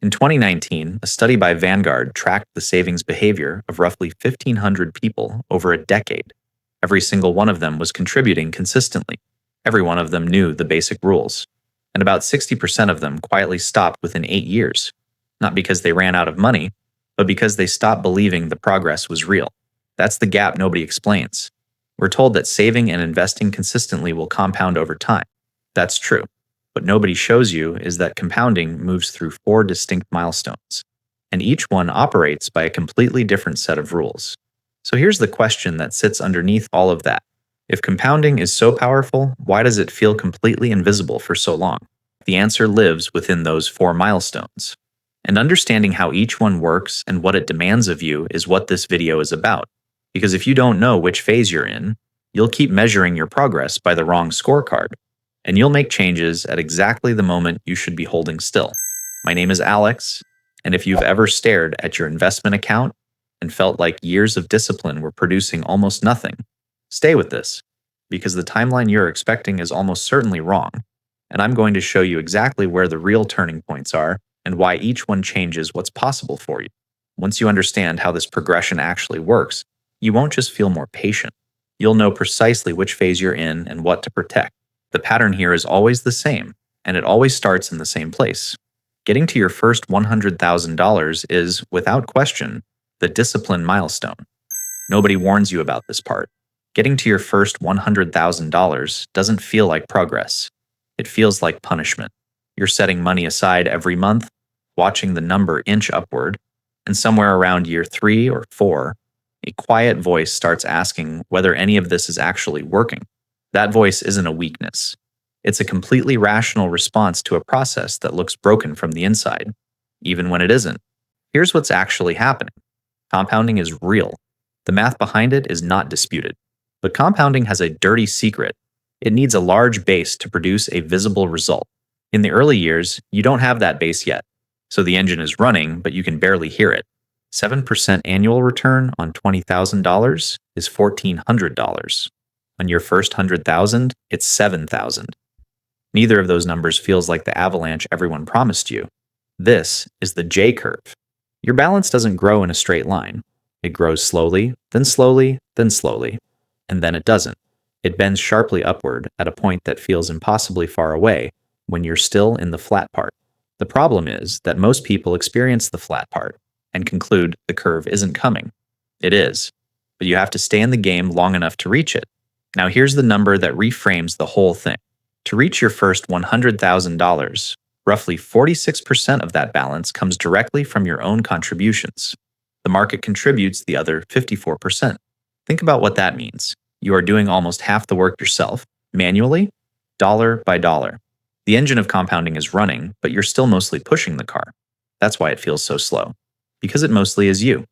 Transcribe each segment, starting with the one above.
In 2019, a study by Vanguard tracked the savings behavior of roughly 1,500 people over a decade. Every single one of them was contributing consistently. Every one of them knew the basic rules. And about 60% of them quietly stopped within 8 years. Not because they ran out of money, but because they stopped believing the progress was real. That's the gap nobody explains. We're told that saving and investing consistently will compound over time. That's true. What nobody shows you is that compounding moves through 4 distinct milestones, and each one operates by a completely different set of rules. So here's the question that sits underneath all of that. If compounding is so powerful, why does it feel completely invisible for so long? The answer lives within those 4 milestones. And understanding how each one works and what it demands of you is what this video is about. Because if you don't know which phase you're in, you'll keep measuring your progress by the wrong scorecard, and you'll make changes at exactly the moment you should be holding still. My name is Alex, and if you've ever stared at your investment account and felt like years of discipline were producing almost nothing, stay with this, because the timeline you're expecting is almost certainly wrong, and I'm going to show you exactly where the real turning points are and why each one changes what's possible for you. Once you understand how this progression actually works, you won't just feel more patient. You'll know precisely which phase you're in and what to protect. The pattern here is always the same, and it always starts in the same place. Getting to your first $100,000 is, without question, the discipline milestone. Nobody warns you about this part. Getting to your first $100,000 doesn't feel like progress. It feels like punishment. You're setting money aside every month, watching the number inch upward, and somewhere around year 3 or 4, a quiet voice starts asking whether any of this is actually working. That voice isn't a weakness. It's a completely rational response to a process that looks broken from the inside, even when it isn't. Here's what's actually happening. Compounding is real. The math behind it is not disputed. But compounding has a dirty secret. It needs a large base to produce a visible result. In the early years, you don't have that base yet. So the engine is running, but you can barely hear it. 7% annual return on $20,000 is $1,400. On your first $100,000, it's $7,000. Neither of those numbers feels like the avalanche everyone promised you. This is the J curve. Your balance doesn't grow in a straight line. It grows slowly, then slowly, then slowly, and then it doesn't. It bends sharply upward at a point that feels impossibly far away when you're still in the flat part. The problem is that most people experience the flat part and conclude the curve isn't coming. It is, but you have to stay in the game long enough to reach it. Now here's the number that reframes the whole thing. To reach your first $100,000, roughly 46% of that balance comes directly from your own contributions. The market contributes the other 54%. Think about what that means. You are doing almost half the work yourself, manually, dollar by dollar. The engine of compounding is running, but you're still mostly pushing the car. That's why it feels so slow. Because it mostly is you.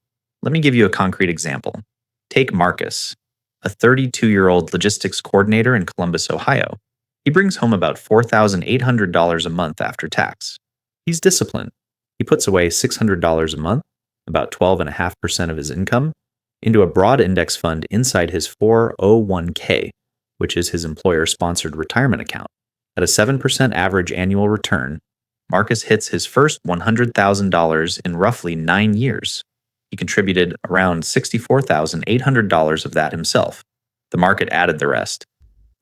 Let me give you a concrete example. Take Marcus, a 32-year-old logistics coordinator in Columbus, Ohio. He brings home about $4,800 a month after tax. He's disciplined. He puts away $600 a month, about 12.5% of his income, into a broad index fund inside his 401k, which is his employer-sponsored retirement account. At a 7% average annual return, Marcus hits his first $100,000 in roughly 9 years. He contributed around $64,800 of that himself. The market added the rest.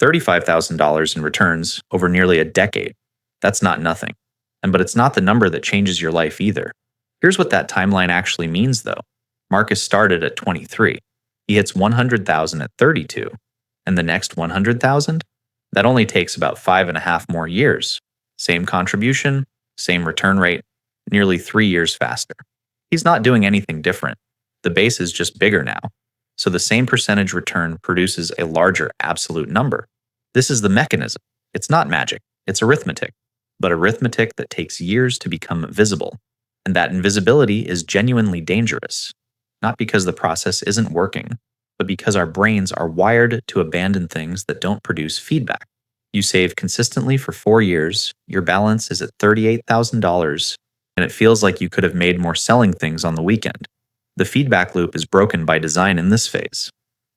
$35,000 in returns over nearly a decade. That's not nothing. But it's not the number that changes your life either. Here's what that timeline actually means, though. Marcus started at 23. He hits 100,000 at 32. And the next 100,000? That only takes about 5.5 more years. Same contribution, same return rate, nearly 3 years faster. He's not doing anything different. The base is just bigger now. So the same percentage return produces a larger absolute number. This is the mechanism. It's not magic. It's arithmetic. But arithmetic that takes years to become visible. And that invisibility is genuinely dangerous. Not because the process isn't working, but because our brains are wired to abandon things that don't produce feedback. You save consistently for 4 years, your balance is at $38,000, and it feels like you could have made more selling things on the weekend. The feedback loop is broken by design in this phase.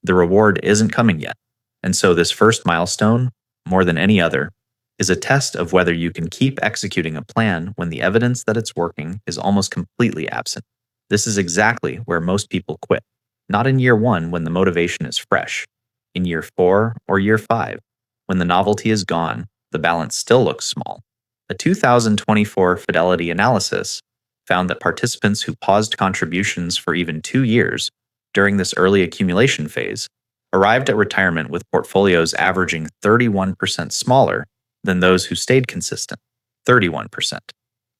The reward isn't coming yet. And so this first milestone, more than any other, is a test of whether you can keep executing a plan when the evidence that it's working is almost completely absent. This is exactly where most people quit. Not in year 1 when the motivation is fresh. In year 4 or year 5, when the novelty is gone, the balance still looks small. A 2024 Fidelity analysis found that participants who paused contributions for even 2 years during this early accumulation phase arrived at retirement with portfolios averaging 31% smaller than those who stayed consistent. 31%.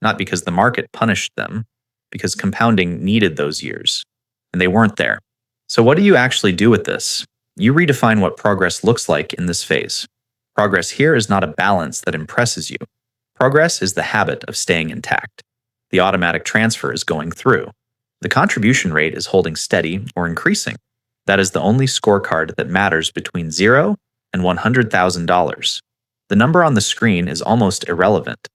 Not because the market punished them, because compounding needed those years, and they weren't there. So what do you actually do with this? You redefine what progress looks like in this phase. Progress here is not a balance that impresses you. Progress is the habit of staying intact. The automatic transfer is going through. The contribution rate is holding steady or increasing. That is the only scorecard that matters between $0 and $100,000. The number on the screen is almost irrelevant.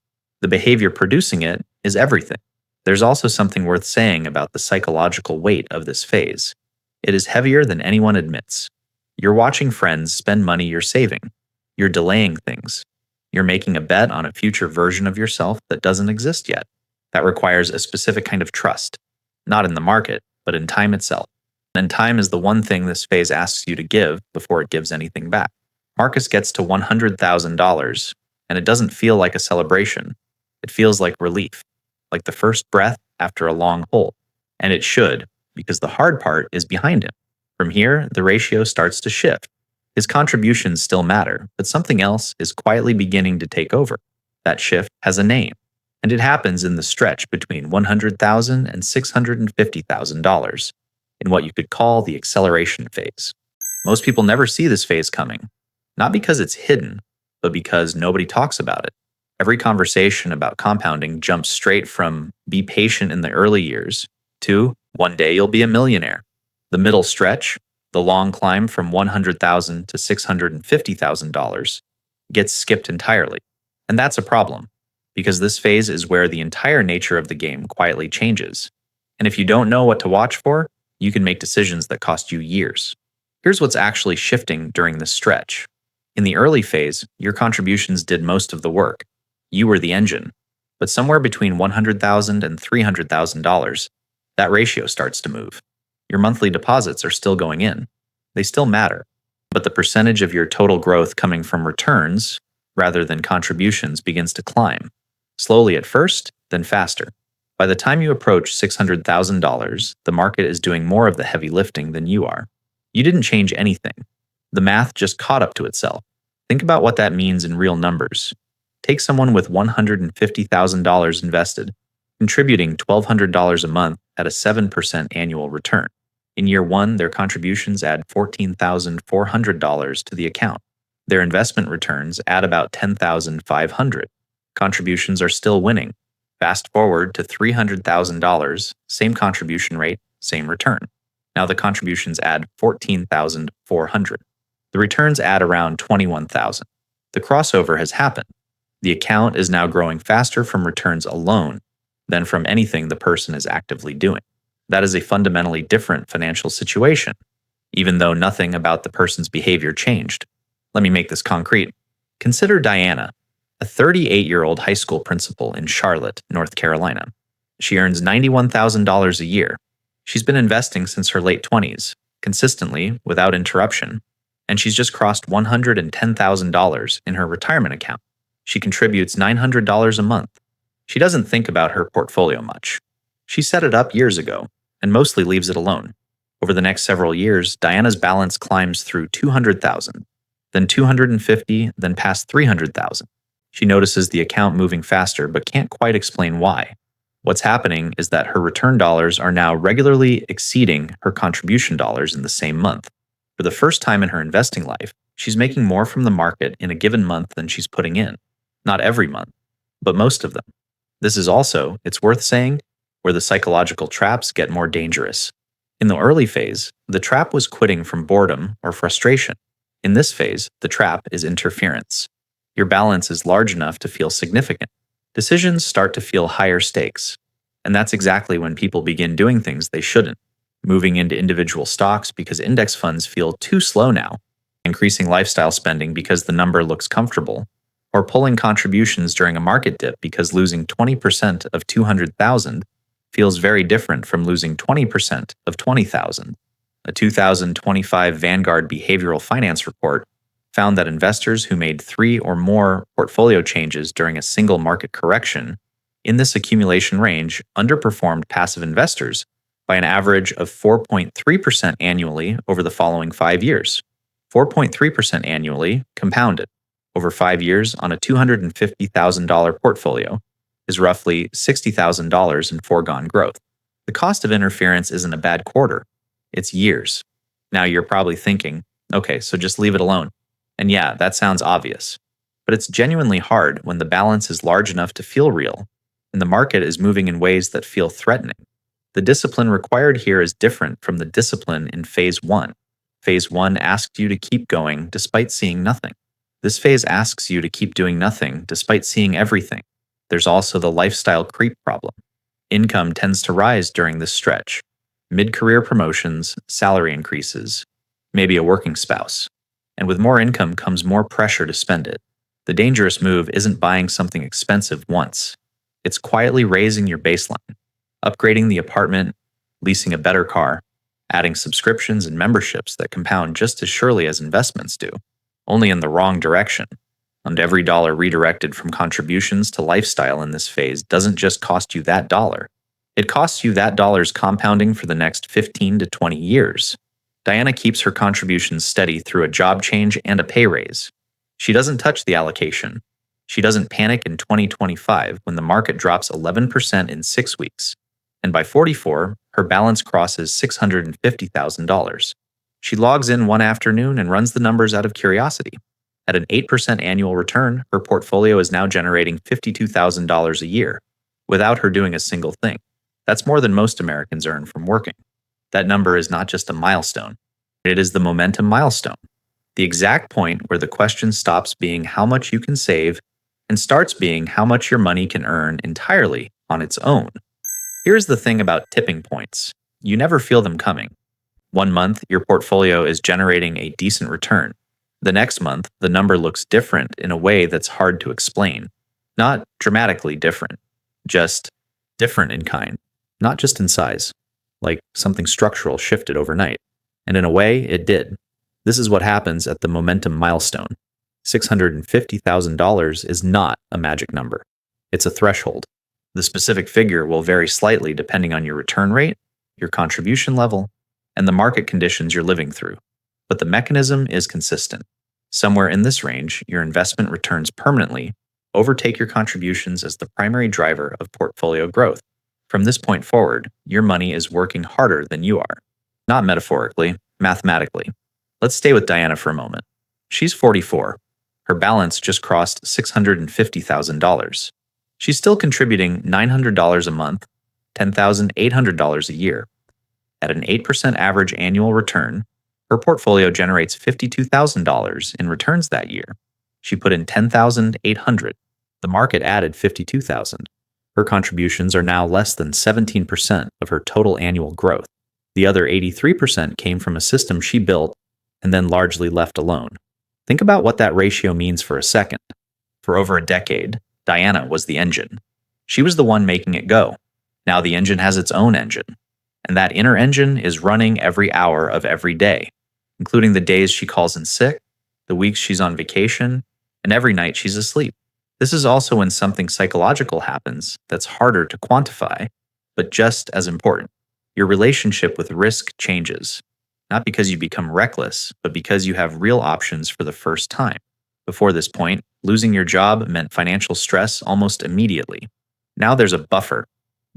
The behavior producing it is everything. There's also something worth saying about the psychological weight of this phase. It is heavier than anyone admits. You're watching friends spend money you're saving. You're delaying things. You're making a bet on a future version of yourself that doesn't exist yet. That requires a specific kind of trust, not in the market, but in time itself. And time is the one thing this phase asks you to give before it gives anything back. Marcus gets to $100,000, and it doesn't feel like a celebration. It feels like relief, like the first breath after a long hold. And it should, because the hard part is behind him. From here, the ratio starts to shift. His contributions still matter, but something else is quietly beginning to take over. That shift has a name, and it happens in the stretch between $100,000 and $650,000, in what you could call the acceleration phase. Most people never see this phase coming, not because it's hidden, but because nobody talks about it. Every conversation about compounding jumps straight from be patient in the early years to one day you'll be a millionaire. The middle stretch, the long climb from $100,000 to $650,000, gets skipped entirely. And that's a problem, because this phase is where the entire nature of the game quietly changes. And if you don't know what to watch for, you can make decisions that cost you years. Here's what's actually shifting during this stretch. In the early phase, your contributions did most of the work. You were the engine. But somewhere between $100,000 and $300,000, that ratio starts to move. Your monthly deposits are still going in. They still matter. But the percentage of your total growth coming from returns, rather than contributions, begins to climb. Slowly at first, then faster. By the time you approach $600,000, the market is doing more of the heavy lifting than you are. You didn't change anything. The math just caught up to itself. Think about what that means in real numbers. Take someone with $150,000 invested, contributing $1,200 a month at a 7% annual return. In year 1, their contributions add $14,400 to the account. Their investment returns add about $10,500. Contributions are still winning. Fast forward to $300,000, same contribution rate, same return. Now the contributions add $14,400. The returns add around $21,000. The crossover has happened. The account is now growing faster from returns alone than from anything the person is actively doing. That is a fundamentally different financial situation, even though nothing about the person's behavior changed. Let me make this concrete. Consider Diana, a 38-year-old high school principal in Charlotte, North Carolina. She earns $91,000 a year. She's been investing since her late 20s, consistently, without interruption, and she's just crossed $110,000 in her retirement account. She contributes $900 a month. She doesn't think about her portfolio much. She set it up years ago and mostly leaves it alone. Over the next several years, Diana's balance climbs through $200,000, then $250,000, then past $300,000. She notices the account moving faster but can't quite explain why. What's happening is that her return dollars are now regularly exceeding her contribution dollars in the same month. For the first time in her investing life, she's making more from the market in a given month than she's putting in. Not every month, but most of them. This is also, it's worth saying, where the psychological traps get more dangerous. In the early phase, the trap was quitting from boredom or frustration. In this phase, the trap is interference. Your balance is large enough to feel significant. Decisions start to feel higher stakes. And that's exactly when people begin doing things they shouldn't. Moving into individual stocks because index funds feel too slow now. Increasing lifestyle spending because the number looks comfortable. Or pulling contributions during a market dip because losing 20% of 200,000 feels very different from losing 20% of 20,000. A 2025 Vanguard Behavioral Finance report found that investors who made 3 or more portfolio changes during a single market correction in this accumulation range underperformed passive investors by an average of 4.3% annually over the following 5 years. 4.3% annually compounded over 5 years on a $250,000 portfolio is roughly $60,000 in foregone growth. The cost of interference isn't a bad quarter, it's years. Now you're probably thinking, okay, so just leave it alone. And yeah, that sounds obvious. But it's genuinely hard when the balance is large enough to feel real, and the market is moving in ways that feel threatening. The discipline required here is different from the discipline in phase 1. Phase 1 asked you to keep going despite seeing nothing. This phase asks you to keep doing nothing despite seeing everything. There's also the lifestyle creep problem. Income tends to rise during this stretch. Mid-career promotions, salary increases, maybe a working spouse. And with more income comes more pressure to spend it. The dangerous move isn't buying something expensive once. It's quietly raising your baseline, upgrading the apartment, leasing a better car, adding subscriptions and memberships that compound just as surely as investments do, only in the wrong direction. And every dollar redirected from contributions to lifestyle in this phase doesn't just cost you that dollar. It costs you that dollar's compounding for the next 15 to 20 years. Diana keeps her contributions steady through a job change and a pay raise. She doesn't touch the allocation. She doesn't panic in 2025 when the market drops 11% in 6 weeks. And by 44, her balance crosses $650,000. She logs in one afternoon and runs the numbers out of curiosity. At an 8% annual return, her portfolio is now generating $52,000 a year, without her doing a single thing. That's more than most Americans earn from working. That number is not just a milestone. It is the momentum milestone. The exact point where the question stops being how much you can save and starts being how much your money can earn entirely on its own. Here's the thing about tipping points. You never feel them coming. 1 month, your portfolio is generating a decent return. The next month, the number looks different in a way that's hard to explain. Not dramatically different, just different in kind, not just in size. Like something structural shifted overnight. And in a way, it did. This is what happens at the momentum milestone. $650,000 is not a magic number. It's a threshold. The specific figure will vary slightly depending on your return rate, your contribution level, and the market conditions you're living through. But the mechanism is consistent. Somewhere in this range, your investment returns permanently overtake your contributions as the primary driver of portfolio growth. From this point forward, your money is working harder than you are. Not metaphorically, mathematically. Let's stay with Diana for a moment. She's 44. Her balance just crossed $650,000. She's still contributing $900 a month, $10,800 a year. At an 8% average annual return, her portfolio generates $52,000 in returns that year. She put in $10,800. The market added $52,000. Her contributions are now less than 17% of her total annual growth. The other 83% came from a system she built and then largely left alone. Think about what that ratio means for a second. For over a decade, Diana was the engine. She was the one making it go. Now the engine has its own engine. And that inner engine is running every hour of every day, including the days she calls in sick, the weeks she's on vacation, and every night she's asleep. This is also when something psychological happens that's harder to quantify, but just as important. Your relationship with risk changes, not because you become reckless, but because you have real options for the first time. Before this point, losing your job meant financial stress almost immediately. Now there's a buffer,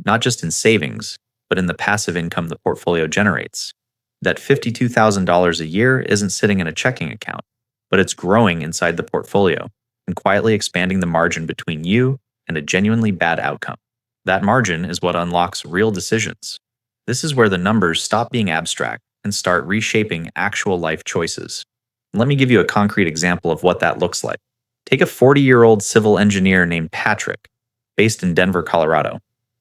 not just in savings, but in the passive income the portfolio generates. That $52,000 a year isn't sitting in a checking account, but it's growing inside the portfolio and quietly expanding the margin between you and a genuinely bad outcome. That margin is what unlocks real decisions. This is where the numbers stop being abstract and start reshaping actual life choices. Let me give you a concrete example of what that looks like. Take a 40-year-old civil engineer named Patrick, based in Denver, Colorado.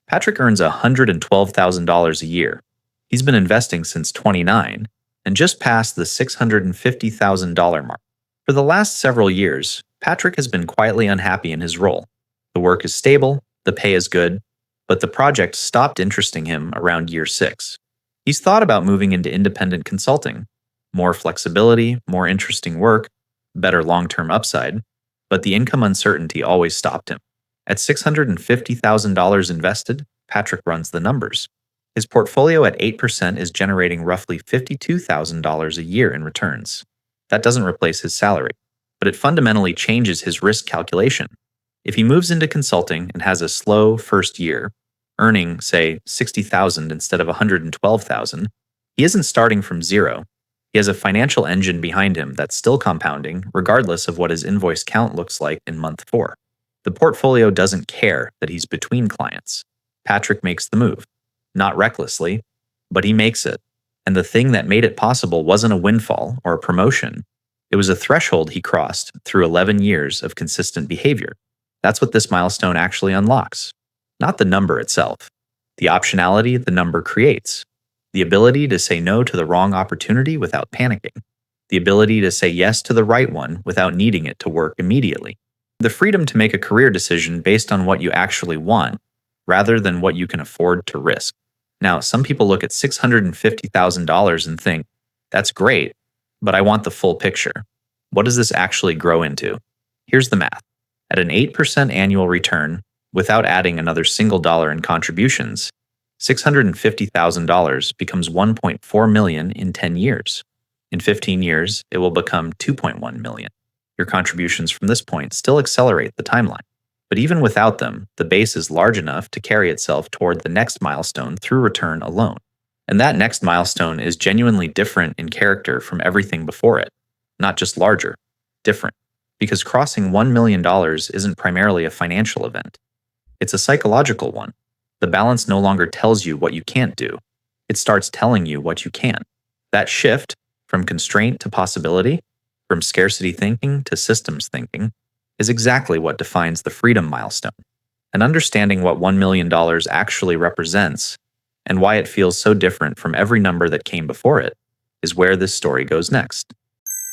Patrick earns $112,000 a year. He's been investing since 29 and just passed the $650,000 mark. For the last several years, Patrick has been quietly unhappy in his role. The work is stable, the pay is good, but the project stopped interesting him around year 6. He's thought about moving into independent consulting. More flexibility, more interesting work, better long term upside, but the income uncertainty always stopped him. At $650,000 invested, Patrick runs the numbers. His portfolio at 8% is generating roughly $52,000 a year in returns. That doesn't replace his salary, but it fundamentally changes his risk calculation. If he moves into consulting and has a slow first year, earning, say, $60,000 instead of $112,000, he isn't starting from zero. He has a financial engine behind him that's still compounding, regardless of what his invoice count looks like in month 4. The portfolio doesn't care that he's between clients. Patrick makes the move. Not recklessly, but he makes it. And the thing that made it possible wasn't a windfall or a promotion. It was a threshold he crossed through 11 years of consistent behavior. That's what this milestone actually unlocks. Not the number itself. The optionality the number creates. The ability to say no to the wrong opportunity without panicking. The ability to say yes to the right one without needing it to work immediately. The freedom to make a career decision based on what you actually want, rather than what you can afford to risk. Now, some people look at $650,000 and think, that's great, but I want the full picture. What does this actually grow into? Here's the math. At an 8% annual return, without adding another single dollar in contributions, $650,000 becomes $1.4 million in 10 years. In 15 years, it will become $2.1 million. Your contributions from this point still accelerate the timeline. But even without them, the base is large enough to carry itself toward the next milestone through return alone. And that next milestone is genuinely different in character from everything before it. Not just larger, different. Because crossing $1 million isn't primarily a financial event. It's a psychological one. The balance no longer tells you what you can't do. It starts telling you what you can. That shift from constraint to possibility, from scarcity thinking to systems thinking, is exactly what defines the freedom milestone. And understanding what $1 million actually represents and why it feels so different from every number that came before it is where this story goes next.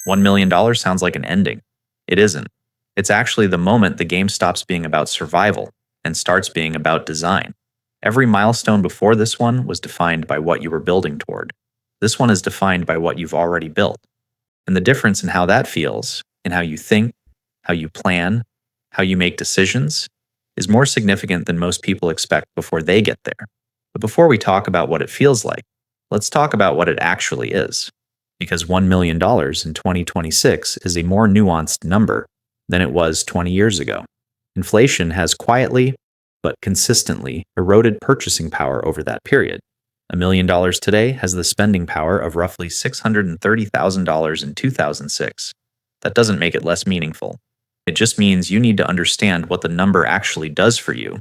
$1 million sounds like an ending. It isn't. It's actually the moment the game stops being about survival and starts being about design. Every milestone before this one was defined by what you were building toward. This one is defined by what you've already built. And the difference in how that feels, in how you think, how you plan, how you make decisions, is more significant than most people expect before they get there. But before we talk about what it feels like, let's talk about what it actually is. Because $1 million in 2026 is a more nuanced number than it was 20 years ago. Inflation has quietly, but consistently, eroded purchasing power over that period. $1 million today has the spending power of roughly $630,000 in 2006. That doesn't make it less meaningful. It just means you need to understand what the number actually does for you,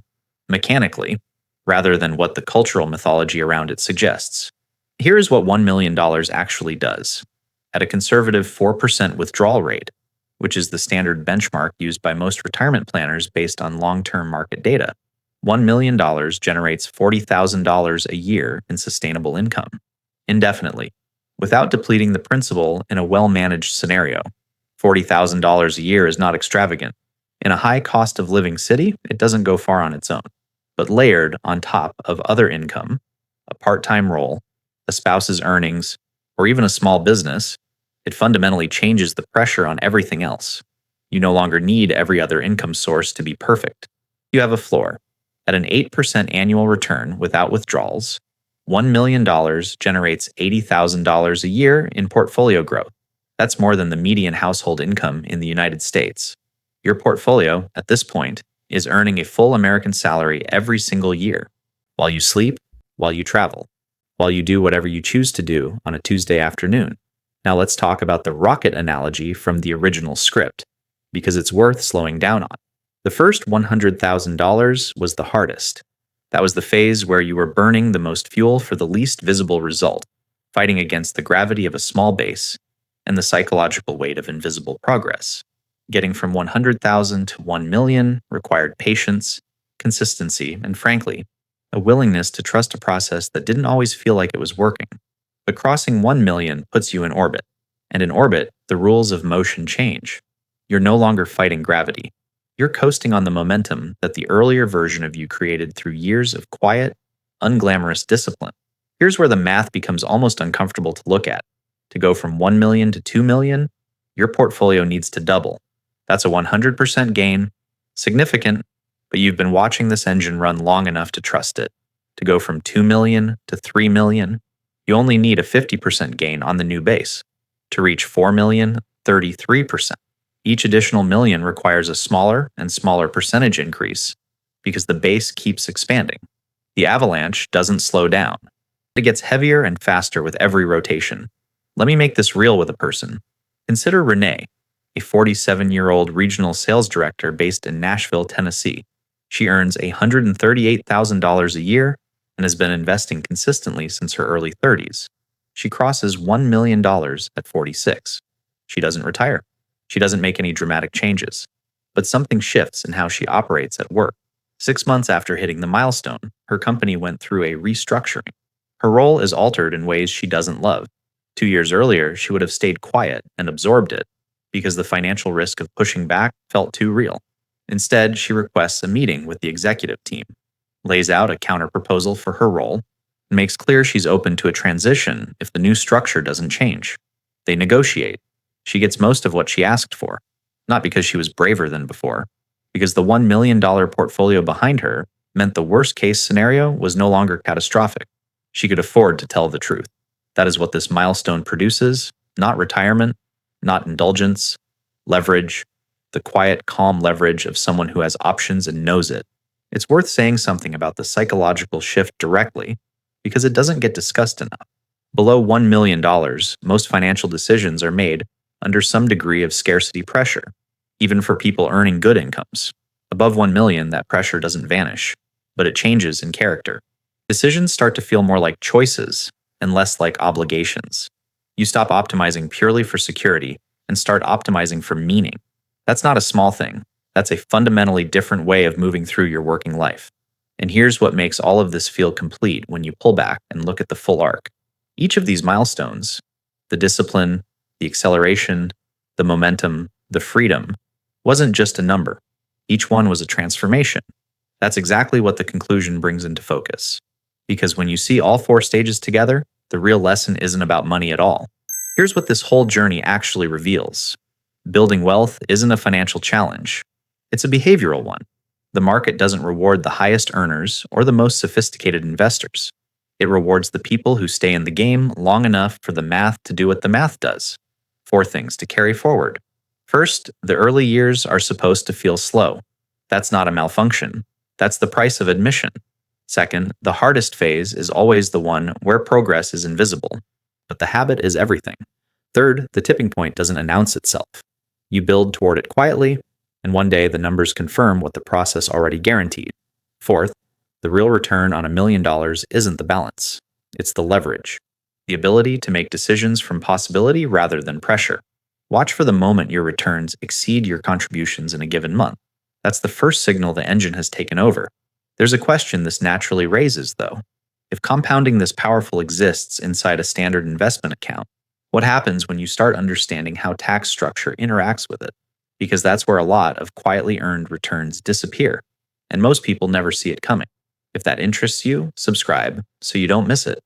mechanically, rather than what the cultural mythology around it suggests. Here is what $1 million actually does. At a conservative 4% withdrawal rate, which is the standard benchmark used by most retirement planners based on long-term market data, $1 million generates $40,000 a year in sustainable income, indefinitely, without depleting the principal in a well-managed scenario. $40,000 a year is not extravagant. In a high cost of living city, it doesn't go far on its own. But layered on top of other income, a part-time role, a spouse's earnings, or even a small business, it fundamentally changes the pressure on everything else. You no longer need every other income source to be perfect. You have a floor. At an 8% annual return without withdrawals, $1 million generates $80,000 a year in portfolio growth. That's more than the median household income in the United States. Your portfolio, at this point, is earning a full American salary every single year, while you sleep, while you travel, while you do whatever you choose to do on a Tuesday afternoon. Now let's talk about the rocket analogy from the original script, because it's worth slowing down on. The first $100,000 was the hardest. That was the phase where you were burning the most fuel for the least visible result, fighting against the gravity of a small base and the psychological weight of invisible progress. Getting from 100,000 to 1 million required patience, consistency, and frankly, a willingness to trust a process that didn't always feel like it was working. But crossing 1 million puts you in orbit. And in orbit, the rules of motion change. You're no longer fighting gravity. You're coasting on the momentum that the earlier version of you created through years of quiet, unglamorous discipline. Here's where the math becomes almost uncomfortable to look at. To go from 1 million to 2 million, your portfolio needs to double. That's a 100% gain, significant, but you've been watching this engine run long enough to trust it. To go from 2 million to 3 million, you only need a 50% gain on the new base. To reach 4 million, 33%. Each additional million requires a smaller and smaller percentage increase because the base keeps expanding. The avalanche doesn't slow down. It gets heavier and faster with every rotation. Let me make this real with a person. Consider Renee, a 47-year-old regional sales director based in Nashville, Tennessee. She earns $138,000 a year and has been investing consistently since her early 30s. She crosses $1 million at 46. She doesn't retire. She doesn't make any dramatic changes. But something shifts in how she operates at work. 6 months after hitting the milestone, her company went through a restructuring. Her role is altered in ways she doesn't love. 2 years earlier, she would have stayed quiet and absorbed it because the financial risk of pushing back felt too real. Instead, she requests a meeting with the executive team, lays out a counterproposal for her role, and makes clear she's open to a transition if the new structure doesn't change. They negotiate. She gets most of what she asked for, not because she was braver than before, because the $1 million portfolio behind her meant the worst-case scenario was no longer catastrophic. She could afford to tell the truth. That is what this milestone produces, not retirement, not indulgence, leverage, the quiet, calm leverage of someone who has options and knows it. It's worth saying something about the psychological shift directly, because it doesn't get discussed enough. Below $1 million, most financial decisions are made under some degree of scarcity pressure, even for people earning good incomes. Above 1 million, that pressure doesn't vanish, but it changes in character. Decisions start to feel more like choices and less like obligations. You stop optimizing purely for security and start optimizing for meaning. That's not a small thing. That's a fundamentally different way of moving through your working life. And here's what makes all of this feel complete when you pull back and look at the full arc. Each of these milestones, the discipline, the acceleration, the momentum, the freedom, wasn't just a number. Each one was a transformation. That's exactly what the conclusion brings into focus. Because when you see all 4 stages together, the real lesson isn't about money at all. Here's what this whole journey actually reveals. Building wealth isn't a financial challenge. It's a behavioral one. The market doesn't reward the highest earners or the most sophisticated investors. It rewards the people who stay in the game long enough for the math to do what the math does. 4 things to carry forward. First, the early years are supposed to feel slow. That's not a malfunction. That's the price of admission. Second, the hardest phase is always the one where progress is invisible, but the habit is everything. Third, the tipping point doesn't announce itself. You build toward it quietly, and one day the numbers confirm what the process already guaranteed. Fourth, the real return on $1 million isn't the balance. It's the leverage. The ability to make decisions from possibility rather than pressure. Watch for the moment your returns exceed your contributions in a given month. That's the first signal the engine has taken over. There's a question this naturally raises, though. If compounding this powerful exists inside a standard investment account, what happens when you start understanding how tax structure interacts with it? Because that's where a lot of quietly earned returns disappear, and most people never see it coming. If that interests you, subscribe so you don't miss it.